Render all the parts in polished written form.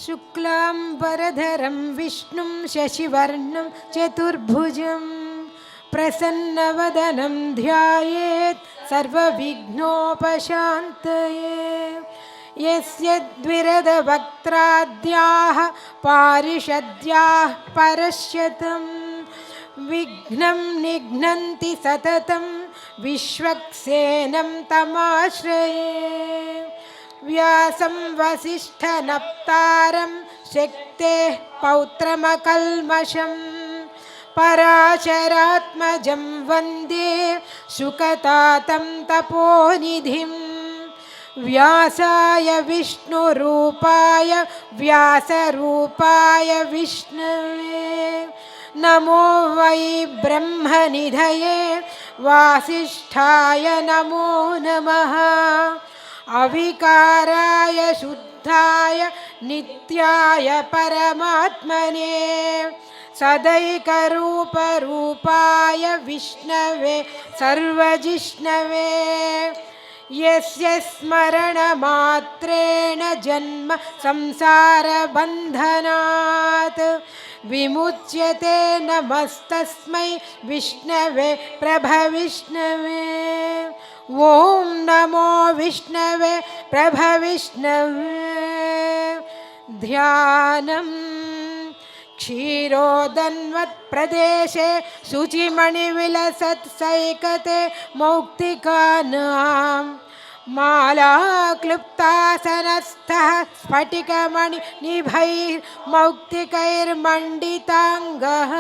शुक्लांबरधरं विष्णुं शशिवर्णं चतुर्भुजं प्रसन्नवदनं ध्यायेत् सर्वविघ्नोपशान्तये। यस्य द्विरदवक्त्राद्याः पारिषद्याः परश्यतं विघ्नं निघ्नन्ति सततं विश्वक्सेनं तमाश्रये। व्यासं वसिष्ठनप्तारं शक्तेः पौत्रमकल्मषं पराशरात्मजं वन्दे शुकतातं तपोनिधिं। व्यासाय विष्णुरूपाय व्यासरूपाय विष्णवे नमो वै ब्रह्मनिधये वासिष्ठाय नमो नमः। अविकाराय शुद्धाय नित्याय परमात्मने सदैकरूपरूपाय विष्णवे सर्वजिष्णवे। यस्य स्मरणमात्रेण जन्म संसारबन्धनात् विमुच्यते नमस्तस्मै विष्णवे प्रभविष्णवे। ॐ नमो विष्णवे प्रभविष्णवे। ध्यानं क्षीरोदन्वत्प्रदेशे शुचिमणिविलसत्सैकते मौक्तिकानां मालाक्लुप्तासनस्थः स्फटिकमणिनिभैर्मौक्तिकैर्मण्डिताङ्गः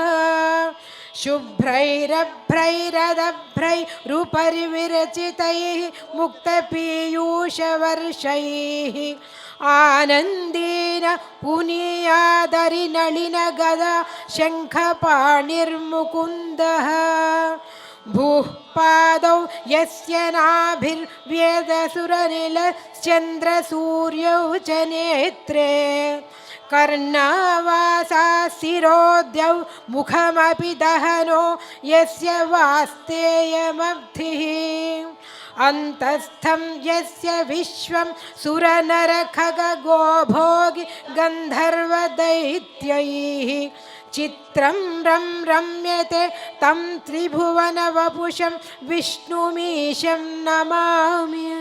शुभ्रैरभ्रैरदभ्रैरुपरिविरचितैः मुक्तपीयूषवर्षैः आनन्देन पुनीयादरिनलिनगदा शङ्खपाणिर्मुकुन्दः। भूः पादौ यस्य नाभिर्व्येदसुरनिलश्चन्द्रसूर्यौ च नेत्रे कर्णावासाः शिरोद्यौ मुखमपि दहनो यस्य वास्तेयमब्धिः। अन्तस्थं यस्य विश्वं सुरनरखगो भोगि गन्धर्वदैत्यैः चित्रं रम्यते तं त्रिभुवनवपुषं विष्णुमीशं नमामि।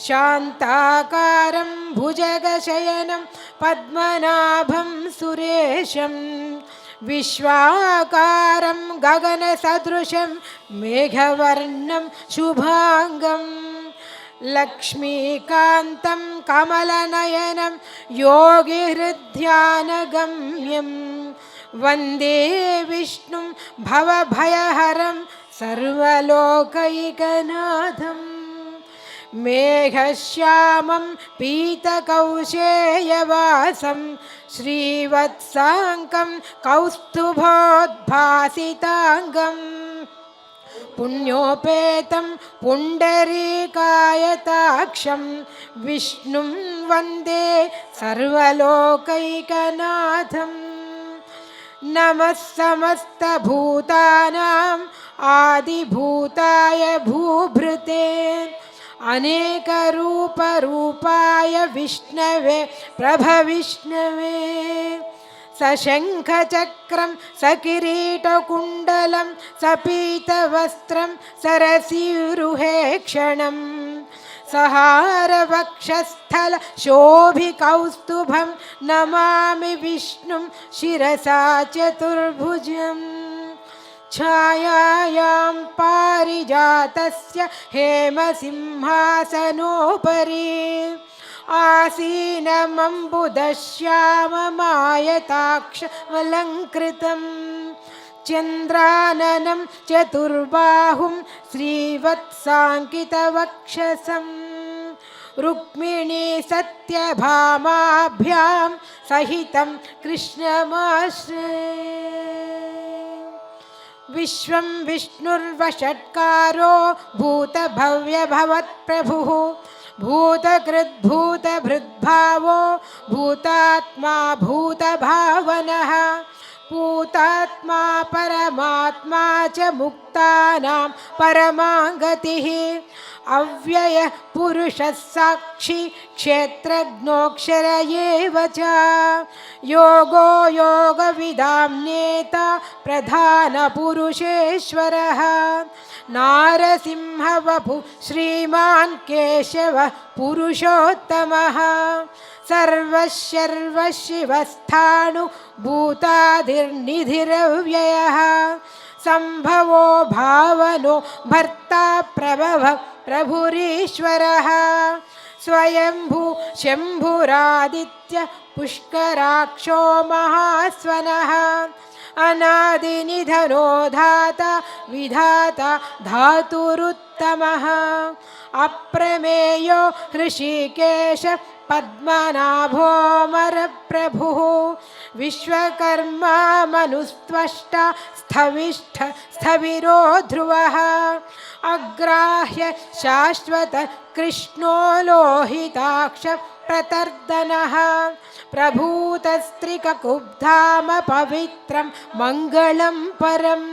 शान्ताकारं भुजगशयनं पद्मनाभं सुरेशं विश्वाकारं गगनसदृशं मेघवर्णं शुभांगं लक्ष्मीकान्तं कमलनयनं योगिहृद्ध्यानगम्यं वन्दे विष्णुं भवभयहरं सर्वलोकैकनाथम्। मेघश्यामं पीतकौशेयवासं श्रीवत्साङ्कं कौस्तुभोद्भासिताङ्गं पुण्योपेतं पुण्डरीकायताक्षं विष्णुं वन्दे सर्वलोकैकनाथम्। नमः समस्तभूतानाम् आदिभूताय भूभृते अनेकरूपरूपाय विष्णवे प्रभविष्णवे। सशङ्खचक्रं सकिरीटकुण्डलं सपीतवस्त्रं सरसीरुहेक्षणं सहारवक्षस्थल शोभिकौस्तुभं नमामि विष्णुं शिरसा चतुर्भुजम्। छायायां पारिजातस्य हेमसिंहासनोपरि आसीनमम्बुदश्याममायताक्षमलङ्कृतं चन्द्राननं चतुर्बाहुं श्रीवत्साङ्कितवक्षसं रुक्मिणी सत्यभामाभ्यां सहितं कृष्णमाश्रये। विश्वं विष्णुर्वषट्कारो भूतभव्यभवत्प्रभुः भूतकृद्भूतभृद्भावो भूतात्मा भूतभावनः पूतात्मा परमात्मा च मुक्तानां परमागतिः अव्यय पुरुषः साक्षी क्षेत्रज्ञोऽक्षर एव च योगो योगविदां नेता प्रधानपुरुषेश्वरः नारसिंहवपु श्रीमान् केशवः पुरुषोत्तमः सर्वशर्वशिवस्थाणुभूतादिर्निधिरव्ययः सम्भवो भावनो भर्ता प्रभव प्रभुरीश्वरः स्वयंभू शम्भुरादित्य पुष्कराक्षो महास्वनः अनादिनिधनो धाता विधाता धातुरुत्तमः अप्रमेयो ऋषिकेश पद्मनाभोऽमरप्रभुः विश्वकर्मा मनुस्त्वष्टा स्थविष्ठ स्थविरो ध्रुवः अग्राह्य शाश्वत कृष्णो लोहिताक्ष प्रतर्दनः प्रभूतस्त्रिककुब्धाम पवित्रं मङ्गलं परम्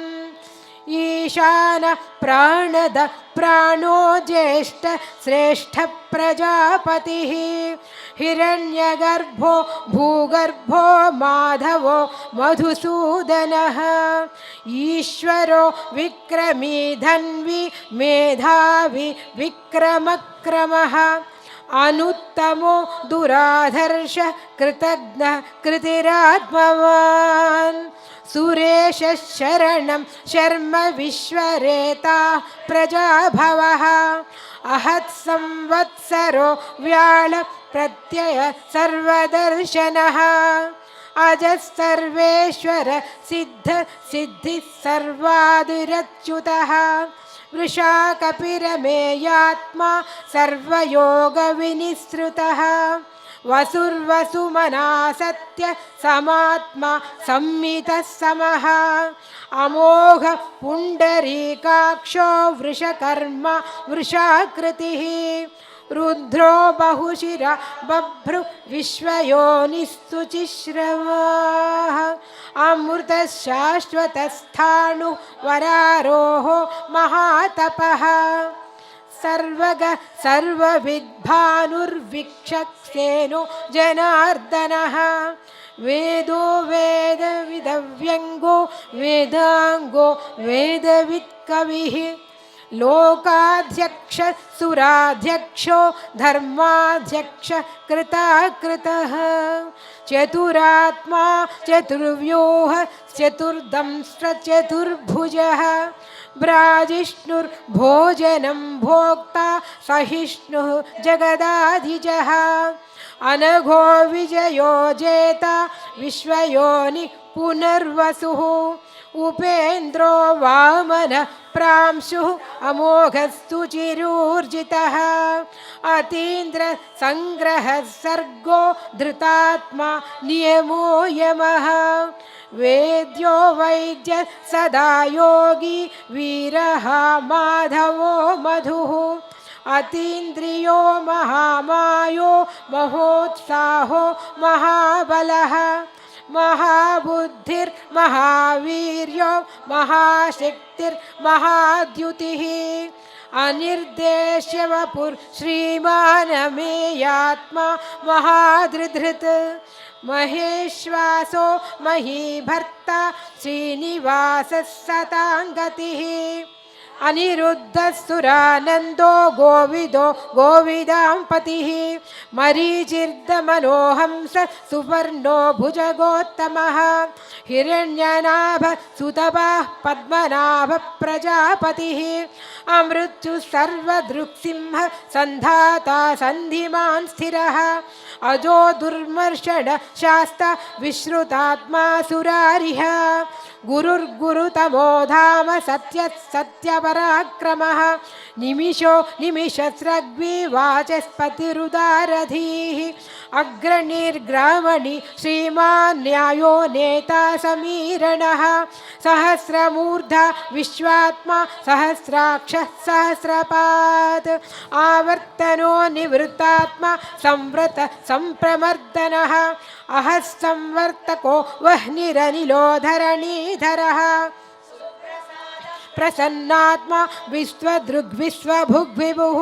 ईशान प्राणद प्राणो ज्येष्ठ श्रेष्ठ प्रजापतिः हिरण्यगर्भो भूगर्भो माधवो मधुसूदनः ईश्वरो विक्रमी धन्वी मेधावी विक्रमक्रमः अनुत्तमो दुराधर्ष कृतज्ञ कृतिरात्मवान् सुरेश शरणं शर्म विश्वरेता प्रजाभवः अहत्संवत्सरो व्याळ प्रत्यय सर्वदर्शनः अजस्सर्वेश्वर सिद्ध सिद्धिः सर्वादिरच्युतः वृषाकपिरमेयात्मा सर्वयोगविनिसृतः वसुर्वसुमना सत्य समात्मा संमितः समः अमोघ पुण्डरीकाक्षो वृषकर्मा वृषाकृतिः रुद्रो बहुशिरा बभ्रु विश्वयोनिस्तुचिश्रवाः अमृतशाश्वतस्थाणु वरारोहो महातपः सर्वग सर्वविद्भानुर्विक्षक्सेनो जनार्दनः वेदो वेदविदव्यङ्गो वेदाङ्गो वेदवित्कविः लोकाध्यक्ष सुराध्यक्षो धर्माध्यक्ष कृताकृतः चतुरात्मा चतुर्व्यूह चतुर्दंष्ट्र चतुर्भुजः ब्राजिष्णुर्भोजनं भोक्ता सहिष्णुः जगदाधिजः अनघो विजयो जेता विश्वयोनि पुनर्वसुः उपेन्द्रो वामन प्रांशुः अमोघस्तु चिरूर्जितः अतीन्द्र संग्रह सर्गो धृतात्मा नियमो यमः वेद्यो वैद्य सदा योगी वीरः माधवो मधुः अतीन्द्रियो महामायो महोत्साहो महाबलः महाबुद्धिर्महावीर्यो महाशक्तिर्महाद्युतिः अनिर्देश्य वपुर् श्रीमानमेयात्मा महाधृधृत् महेश्वासो महीभर्ता श्रीनिवासः सताङ्गतिः अनिरुद्धसुरानन्दो गोविदो गोविदाम्पतिः मरीचिर्दमनोहंस सुपर्णो भुजगोत्तमः हिरण्यनाभ सुतपाः पद्मनाभ प्रजापतिः अमृत्यु सर्वदृक्सिंह सन्धाता सन्धिमान् स्थिरः अजो दुर्मर्षण शास्ता विश्रुतात्मा सुरारिः गुरुर्गुरुतमो धाम सत्य सत्यपराक्रमः निमिषो निमिषस्रग्वी वाचस्पतिरुदारधीः अग्रणीर्ग्रामणि श्रीमान् न्यायो नेता समीरणः सहस्रमूर्धा विश्वात्मा सहस्राक्षः सहस्रपात् आवर्तनो निवृत्तात्मा संव्रत संप्रमर्दनः अहः संवर्तको वह्निरनिलोधरणीधरः प्रसन्नात्मा विश्वदृग्विश्वभुग्विभुः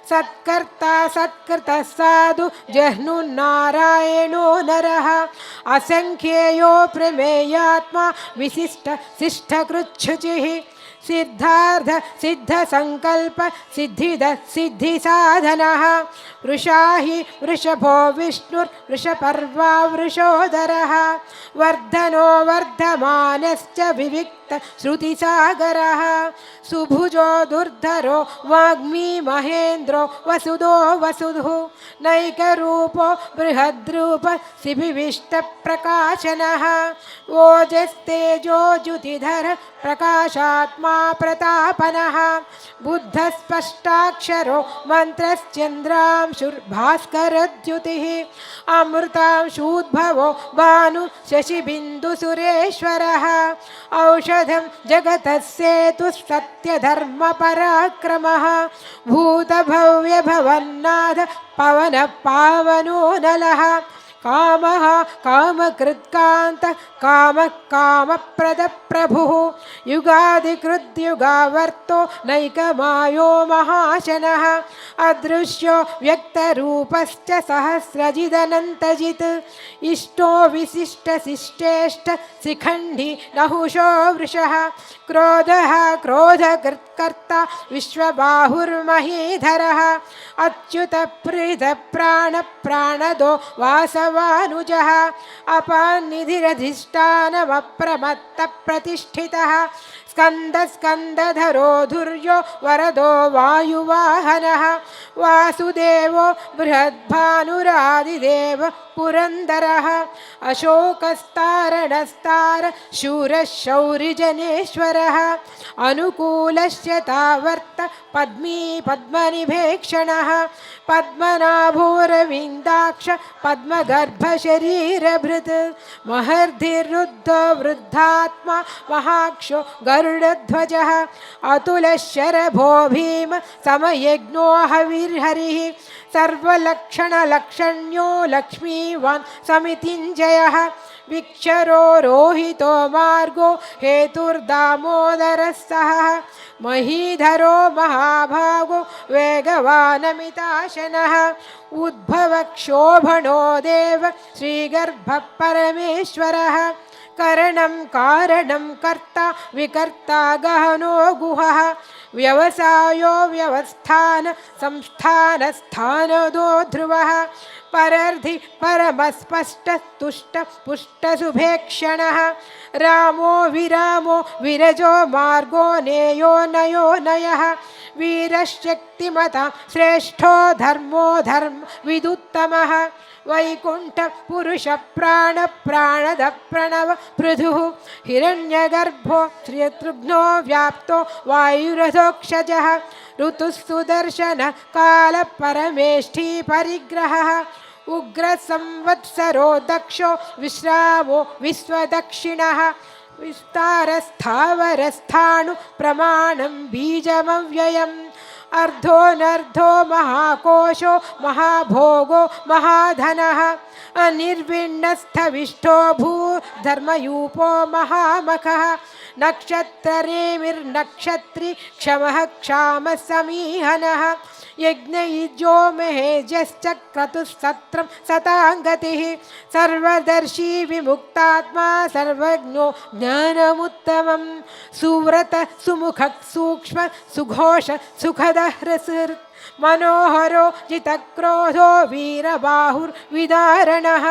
सत्कर्ता सत्कृतः साधु जह्नुन्नारायणो नरः असंख्येयो प्रमेयात्मा विशिष्ट शिष्टकृच्छुचिः सिद्धार्थ सिद्ध संकल्प सिद्धिद सिद्धि साधनः वृषा हि वृषभो विष्णुर्वृषपर्वा वृषोदरः वर्धनो वर्धमानश्च विविक्त श्रुतिसागरः सुभुजो दुर्धरो वाग्मी महेन्द्रो वसुदो वसुधुः नैकरूपो बृहद्रूप शिभिविष्टप्रकाशनः ओजस्तेजो ज्युतिधर प्रकाशात्मा प्रतापनः बुद्धस्पष्टाक्षरो मन्त्रश्चन्द्रांशुर्भास्करद्युतिः अमृतांशूद्भवो भानु शशिबिन्दुसुरेश्वरः औषधं जगतः सेतुः सत्यधर्मपराक्रमः भूतभव्यभवन्नाथ पवनः पावनो नलः कामः कामकृत्कान्तः कामः कामप्रदप्रभुः युगादिकृद्युगावर्तो नैकमायो महाशनः अदृश्यो व्यक्तरूपश्च सहस्रजिदनन्तजित् इष्टो विशिष्टशिष्टेष्ट शिखण्डी नहुषो वृषः क्रोधः क्रोधकृत्कर्ता विश्वबाहुर्महीधरः अच्युतप्रीतप्राणप्राणदो वासवानुजः अपान्निधिरधिष्ठानमप्रमत्तप्रतिष्ठितः स्कन्दस्कन्दधरो धुर्यो वरदो वायुवाहनः वासुदेवो बृहद्भानुरादिदेव पुरन्दरः अशोकस्तारणस्तार शूरः शौरिजनेश्वरः अनुकूलस्य तावर्त पद्मी पद्मनिभेक्षणः पद्मनाभोरविन्दाक्ष पद्मगर्भशरीरभृत् महर्धिरुद्धो वृद्धात्मा महाक्षो गरुडध्वजः अतुलशरभो भीम समयज्ञो हविर्हरिः सर्वलक्षणलक्षण्यो लक्ष्मीवान् समितिञ्जयः विक्षरो रोहितो मार्गो हेतुर्दामोदरः सहः महीधरो महाभागो वेगवानमिताशनः उद्भवक्षोभणो देव श्रीगर्भः परमेश्वरः करणं कारणं कर्ता विकर्ता गहनो गुहः व्यवसायो व्यवस्थान संस्थानस्थानदो ध्रुवः परर्धि परमस्पष्ट तुष्ट पुष्टशुभेक्षणः रामो विरामो विरजो मार्गो नेयो नयो नयः वीरशक्तिमता श्रेष्ठो धर्मो धर्म विदुत्तमः वैकुंठ पुरुष प्राण प्राणद प्रणव पृथुः हिरण्यगर्भो श्रियतृघ्नो व्याप्तो वायुरथोक्षजः ऋतुस्सुदर्शन काल परमेष्ठी परिग्रहः उग्र संवत्सरो दक्षो विश्रामो विश्वदक्षिणः विस्तारस्थावरस्थाणु प्रमाणं बीजमव्ययम् अर्धोनर्धो महाकोशो महाभोगो महाधनः अनिर्विण्णस्थविष्ठो भूधर्मयूपो महामखः नक्षत्ररेमिर्नक्षत्री क्षमः क्षामः समीहनः यज्ञयुजो महेजश्च क्रतुस्सत्रं सताङ्गतिः सर्वदर्शी विमुक्तात्मा सर्वज्ञो ज्ञानमुत्तमं सुव्रत सुमुख सूक्ष्म सुघोष सुखदः रसृत् मनोहरो जितक्रोधो वीरबाहुर्विदारणः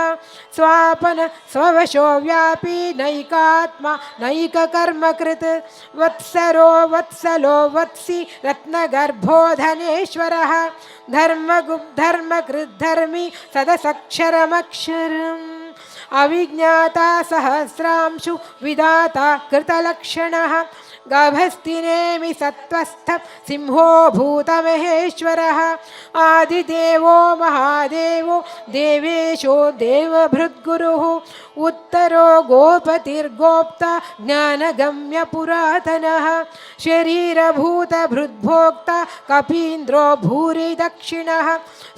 स्वापन स्ववशो व्यापी नैकात्मा नैककर्मकृत् वत्सरो वत्सलो वत्सी रत्नगर्भो धनेश्वरः धर्मकृद्धर्मी सदसक्षरमक्षरम् अविज्ञाता सहस्रांशु विदाता कृतलक्षणः गाभस्तिनेमि सत्त्वस्थ सिंहो भूतमहेश्वरः आदिदेवो महादेवो देवेशो देवभृद्गुरुः उत्तरो गोपतिर्गोप्ता ज्ञानगम्य पुरातनः शरीरभूतभृद्भोक्ता कपीन्द्रो भूरि दक्षिणः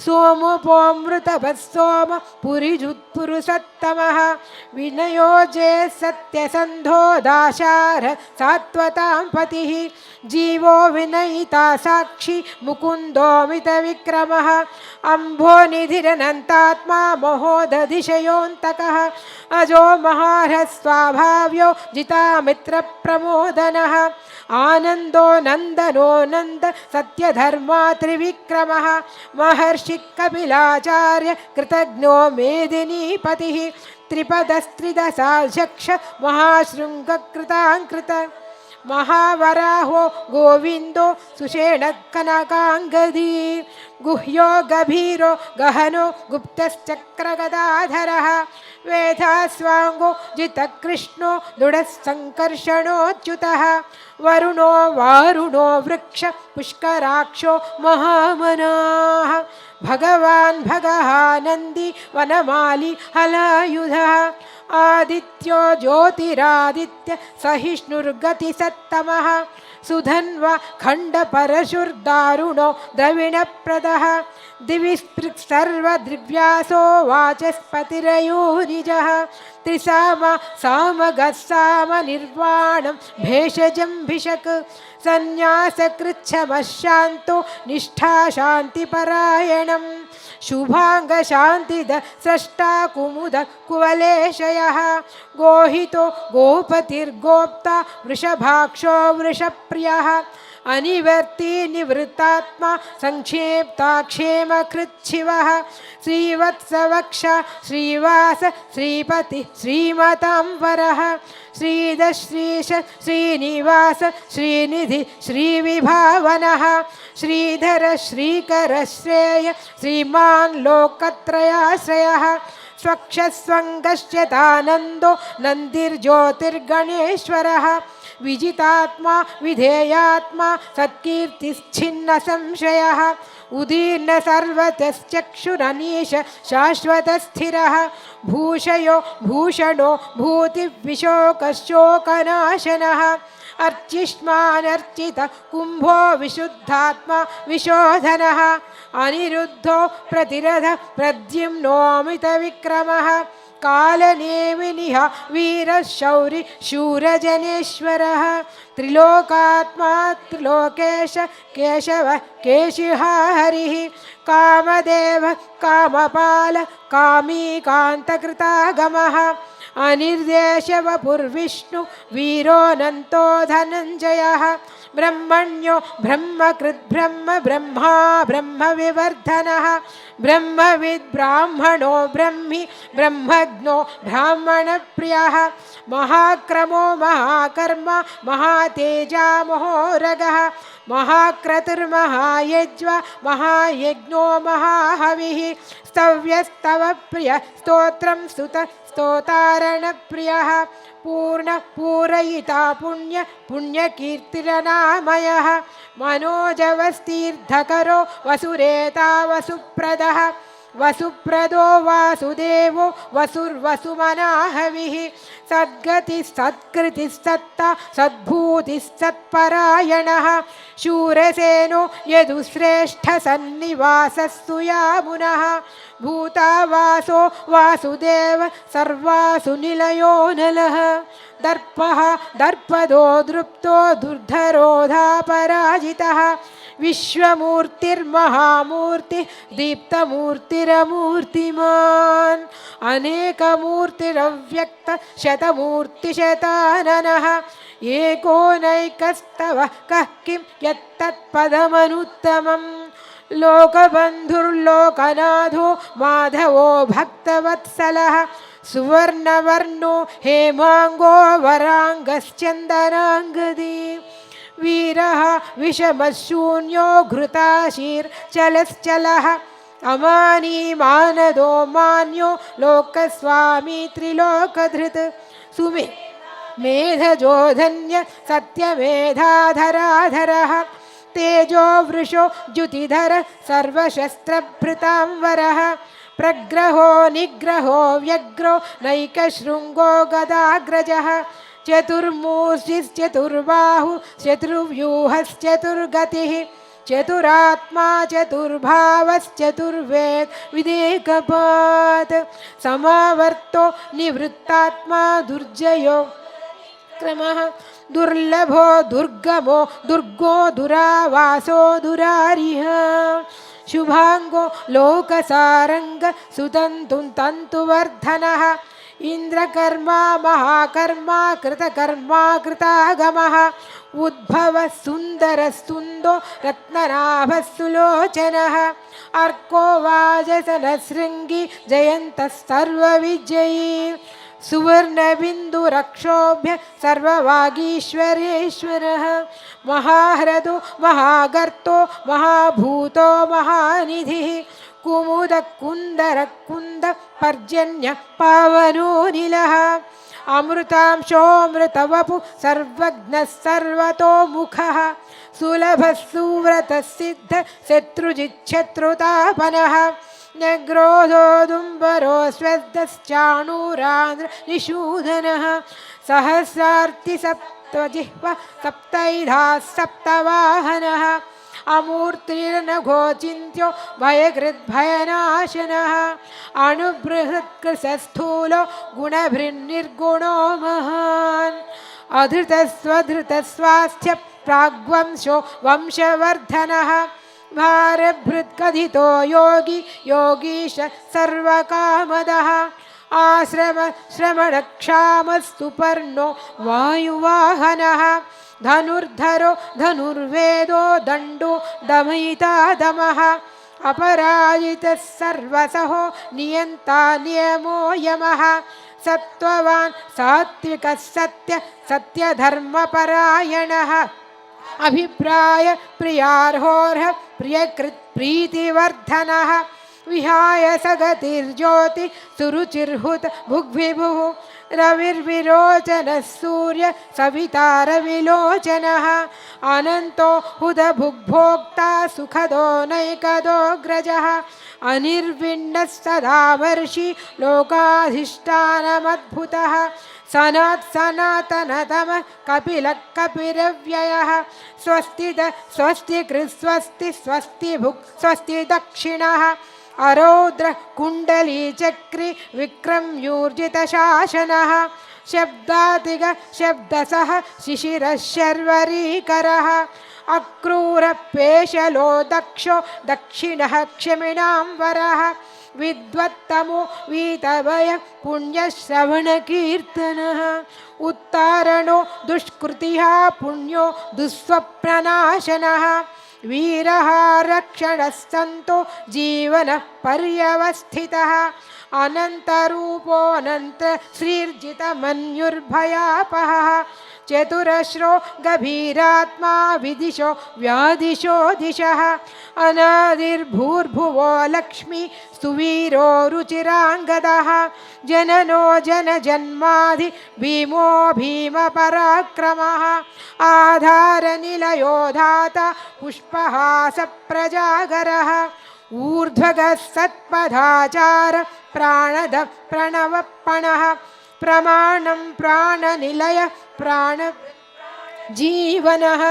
सोमोपोऽमृतवः सोम पुरिजुत्पुरुषत्तमः विनयो जय सत्यसन्धो दाशार सात्वतां पतिः जीवो विनयिता साक्षी मुकुन्दोमितविक्रमः अम्भोनिधिरनन्तात्मा महोदधिशयोऽन्तकः अजो महारस्वाभाव्यो जितामित्रप्रमोदनः आनन्दो नन्दनो नन्द सत्यधर्मा त्रिविक्रमः महर्षि कपिलाचार्य कृतज्ञो मेदिनीपतिः त्रिपदस्त्रिदशाध्यक्ष महाशृङ्गकृताङ्कृत महावराहो गोविन्दो सुषेणकनकाङ्गदी गुह्यो गभीरो गहनो गुप्तश्चक्रगदाधरः वेदास्वाङ्गो जितकृष्णो दृढसङ्कर्षणोच्युतः वरुणो वारुणो वृक्ष पुष्कराक्षो महामनाः भगवान् भगः नन्दी वनमाली हलायुधः आदित्यो ज्योतिरादित्य सहिष्णुर्गतिसत्तमः सुधन्वा खण्डपरशुर्दारुणो द्रविणप्रदः दिवि सर्वदृग्व्यासो वाचस्पतिरयोनिजः त्रिसाम सामगः सामनिर्वाणं भेषजं भिषक् सन्न्यासकृच्छमशान्तो निष्ठाशान्तिपरायणं शुभाङ्गशान्तिद स्रष्टा कुमुद कुवलेशयः गोहितो गोपतिर्गोप्ता वृषभाक्षो वृषप्रियः अनिवर्ती निवृत्तात्मा संक्षेप्ताक्षेमकृच्छिवः श्रीवत्सवक्ष श्रीवास श्रीपति श्रीमतांवरः श्रीधश्रीश श्रीनिवास श्रीनिधि श्रीविभावनः श्रीधर श्रीकर श्रेय श्रीमान् लोकत्रयाश्रयः स्वक्षस्वङ्गश्चतानन्दो नन्दिर्ज्योतिर्गणेश्वरः विजितात्मा विधेयात्मा सत्कीर्तिश्छिन्न संशयः उदीर्न सर्वतश्चक्षुरनीश शाश्वतस्थिरः भूषयो भूषणो भूतिविशोकशोकनाशनः अर्चिष्मानर्चित कुम्भो विशुद्धात्मा विशोधनः अनिरुद्धो प्रतिरथ प्रद्युम्नोऽमितविक्रमः कालनेमिनिह वीरशौरि शूरजनेश्वरः त्रिलोकात्मा त्रिलोकेश केशव केशिहा हरिः कामदेव कामपाल कामीकान्तकृतागमः अनिर्देशवपुर्विष्णु वीरोऽनन्तो धनञ्जयः ब्रह्मण्यो ब्रह्मकृद्ब्रह्म ब्रह्मा ब्रह्मविवर्धनः ब्रह्मविद् ब्राह्मणो ब्रह्मी ब्रह्मज्ञो ब्राह्मणप्रियः महाक्रमो महाकर्म महातेजा महोरगः महाक्रतुर्महायज्व महायज्ञो महाहविः स्तव्यस्तव प्रिय स्तोत्रं स्तुत स्तोतारणप्रियः पूर्ण पूरयिता पुण्य पुण्यकीर्तिरनामयः मनोजवस्तीर्थकरो वसुरेता वसुप्रदः वसुप्रदो वासुदेवो वसुर्वसुमनाहविः सद्गतिस्सत्कृतिस्सत्ता सद्भूतिस्सत्परायणः शूरसेनो यदुश्रेष्ठसन्निवासस्तु यामुनः भूतावासो वासुदेव सर्वासु निलयो नलः दर्पः दर्पदो दृप्तो दुर्धरोधापराजितः विश्वमूर्तिर्महामूर्तिः दीप्तमूर्तिरमूर्तिमान् अनेकमूर्तिरव्यक्त शतमूर्तिशताननः एकोनैकस्तव कः किं यत्तत्पदमनुत्तमम् लोकबन्धुर्लोकनाथो माधवो भक्तवत्सलः सुवर्णवर्णो हेमाङ्गो वराङ्गश्चन्दनाङ्गदी वीरः विषमशून्यो घृताशीर्चलश्चलः अमानी मानदो मान्यो लोकस्वामी त्रिलोकधृत् सुमे मेधजोधन्य सत्यमेधाधराधरः तेजो वृषो द्युतिधर सर्वशस्त्रभृतांवरः प्रग्रहो निग्रहो व्यग्रो नैकशृङ्गो गदाग्रजः चतुर्मूर्तिश्चतुर्बाहु चतुर्व्यूहश्चतुर्गतिः चतुरात्मा चतुर्भावश्चतुर्वेद विदेकपात् समावर्तो निवृत्तात्मा दुर्जयो क्रमः दुर्लभो दुर्गमो दुर्गो दुरावासो दुरारिः शुभांगो लोकसारंग सुतंतुं तंतुवर्धनः इंद्रकर्मा महाकर्मा कृतकर्मा कृतागमः उद्भव सुंदर सुंदो रत्ननाभः सुलोचनः अर्को वाजसन शृंगी जयन्तः सर्वविजयी सुवर्णबिन्दुरक्षोभ्य सर्ववागीश्वरेश्वरः महाह्रदो महागर्तो महाभूतो महानिधिः कुमुदकुन्दरकुन्द पर्जन्य पावनो निलः अमृतांशोऽमृतवपु सर्वज्ञः सर्वतोमुखः सुलभः सुव्रतः सिद्धः शत्रुजिच्छत्रुतापनः नग्रोधोदुम्बरो स्वेदश्चाणूरान्द्र निषूदनः सहस्रार्ति सप्तजिह्वा सप्तैधा सप्तवाहनः अमूर्तिर्नघोचिन्त्यो भयकृद्भयनाशनः अणुबृहत्कृशस्थूलो गुणभृन्निर्गुणो महान् अधृतस्वधृतस्वास्थ्य प्राग्वंशो वंशवर्धनः भारभृत्कथितो योगी योगीश सर्वकामदः आश्रम श्रमणक्षामस्तुपर्णो वायुवाहनः धनुर्धरो धनुर्वेदो दण्डो दमयिता दमः अपराजितः सर्वसहो नियन्ता नियमो यमः सत्त्ववान् सात्विकः सत्य सत्यधर्मपरायणः अभिप्राय प्रियार्होर्ह प्रियकृत् प्रीतिवर्धनः विहाय सगतिर्ज्योति सुरुचिर्हुत भुग्विभुः रविर्विरोचनः सूर्य सविता रविलोचनः अनन्तो हुतभुग्भोक्ता सुखदो नैकदोऽग्रजः अनिर्विण्णः सदा वर्षि लोकाधिष्ठानमद्भुतः सनात् सनातनतमः कपिलः कपिरव्ययः स्वस्तिद स्वस्तिकृत् स्वस्ति स्वस्तिभुक् स्वस्ति दक्षिणः अरौद्र कुण्डली चक्री विक्रम्यूर्जितशासनः शब्दातिग शब्दसः शिशिरः शर्वरीकरः अक्रूरपेशलो दक्षो दक्षिणः क्षमिणां वरः विद्वत्तमो वीतभय पुण्यश्रवणकीर्तनः उत्तारणो दुष्कृतिः पुण्यो दुःस्वप्ननाशनः वीरः रक्षणस्सन्तो जीवनः पर्यवस्थितः अनन्तरूपोऽनन्त श्रीर्जितमन्युर्भयापहः चतुरश्रो गभीरात्मा विदिशो व्यादिशो दिशः अनादिर्भूर्भुवो लक्ष्मी सुवीरो रुचिराङ्गदः जननो जनजन्माधि भीमो भीमपराक्रमः आधारनिलयो धाता पुष्पहासप्रजागरः ऊर्ध्वगः सत्पदाचार प्राणद प्रणवपणः प्रमाणं प्राणनिलय प्राण जीवनः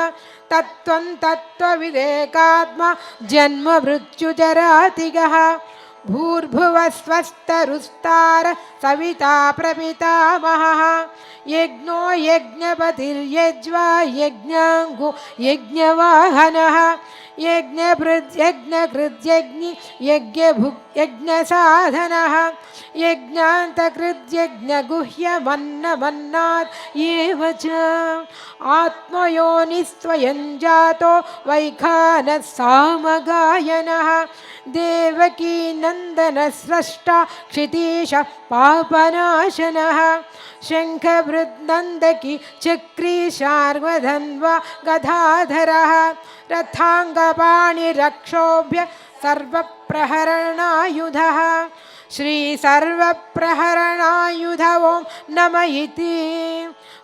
तत्त्वं तत्त्वविदेकात्मा जन्म मृत्युजरातिगः भूर्भुवस्वस्तरुस्तार सविता प्रपितामहः यज्ञो यज्ञपतिर्यज्वा यज्ञाङ्गो यज्ञवाहनः यज्ञभृद्यज्ञकृद्यज्ञि यज्ञभुक् यज्ञसाधनः यज्ञान्तकृद्यज्ञगुह्यमन्नमन्नात् एव च आत्मयोनिस्त्वयं जातो वैखानः सामगायनः देवकी नन्दनस्रष्टा क्षितीशः पापनाशनः शङ्खभृद्नन्दकी चक्री शार्ङ्गधन्वा गदाधरः रथाङ्गपाणिरक्षोभ्य सर्वप्रहरणायुधः श्री सर्वप्रहरणायुध ओं नम इति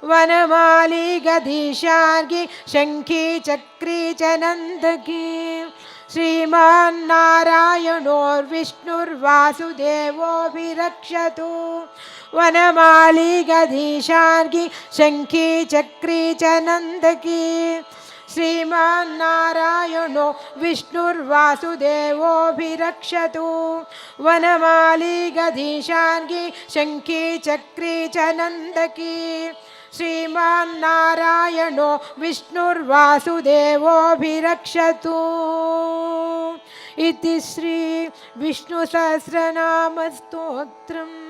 वनमाली गदीशार्गी शंखी चक्री च नंदकी श्रीमान्नारायणोर्विष्णुर्वासुदेवोऽभिरक्षतु वनमाली गदीशार्गी शंखी चक्री च नंदकी श्रीमान्नारायणो विष्णुर्वासुदेवोऽभिरक्षतु वनमाली गदीशार्गी शंखी चक्री च नंदकी श्रीमान्नारायणो विष्णुर्वासुदेवोऽभिरक्षतु इति श्री विष्णुसहस्रनामस्तोत्रम्।